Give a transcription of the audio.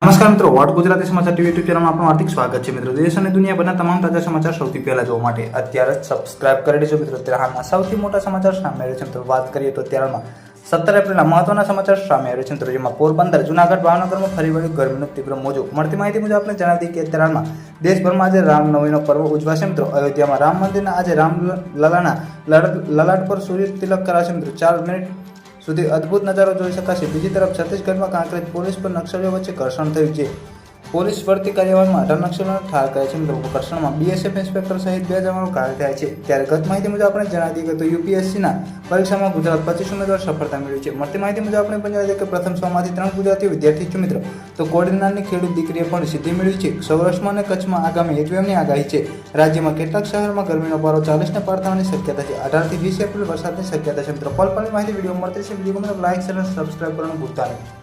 નમસ્કાર મિત્રો, વોટ ગુજરાતી સમાચાર ટીવી યુટ્યુબ ચેનલમાં આપનું હાર્દિક સ્વાગત છે. મિત્રો, દેશ અને દુનિયાભરના તમામ તાજા સમાચાર સૌથી પહેલા જોવા માટે અત્યારે જ સબસ્ક્રાઇબ કરી દેજો. મિત્રો, અત્યારે હાલના સૌથી મોટા સમાચાર સામે આવ્યા છે. મિત્રો, વાત કરીએ તો અત્યારમાં 17 એપ્રિલના મહત્વના સમાચાર સામે આવ્યા છે. મિત્રો, જેમાં પોરબંદર, જુનાગઢ, ભાવનગરમાં ફરી વળ્યું ગરમીનું તીવ્ર મોજું. મળતી માહિતી મુજબ આપણે જણાવી દઈએ કે અત્યારમાં દેશભરમાં આજે રામનવમીનો પર્વ ઉજવાશે. મિત્રો, અયોધ્યામાં રામ મંદિરના આજે રામલલાના લલાટ પર સૂર્ય તિલક કરાશે. મિત્રો, 4 મિનિટ સુધી અદ્ભુત નજારો જોઈ શકાશે. બીજી તરફ છત્તીસગઢમાં કાંકરેજ પોલીસ પર નક્સલીઓ વચ્ચે ઘર્ષણ થયું છે. પોલીસ ભરતી કાર્યવાહીમાં 18 નક્સલીઓને ઠાર કર્યા છે. મિત્રો, ઘર્ષણમાં BSF ઇન્સ્પેક્ટર સહિત 2 જવાનો ઘાયલ થયા છે. ત્યારે ગત માહિતી મુજબ આપણે જણાવી દઈએ કે UPSCના પરીક્ષામાં ગુજરાત 25 ઉમેદવાર સફળતા મેળવી છે. મળતી માહિતી મુજબ આપણે પણ જણાવી દઈએ કે પ્રથમ 100માંથી 3 ગુજરાતી વિદ્યાર્થી છે. મિત્રો, તો કોડીનારની ખેડૂત દીકરીએ પણ સિદ્ધિ મેળવી છે. સૌરાષ્ટ્રમાં અને કચ્છમાં આગામી હીટવેવની આગાહી છે. રાજ્યમાં કેટલાક શહેરોમાં ગરમીનો પારો 40ને પાર થવાની શક્યતા છે. 18 થી 20 એપ્રિલ વરસાદની શક્યતા છે. મિત્રો, પલની માહિતી વિડીયો મળતી છે. વિડીયો ગમે તો લાઈક, શેર અને સબસ્ક્રાઇબ કરવાનું ભૂલતા નહીં.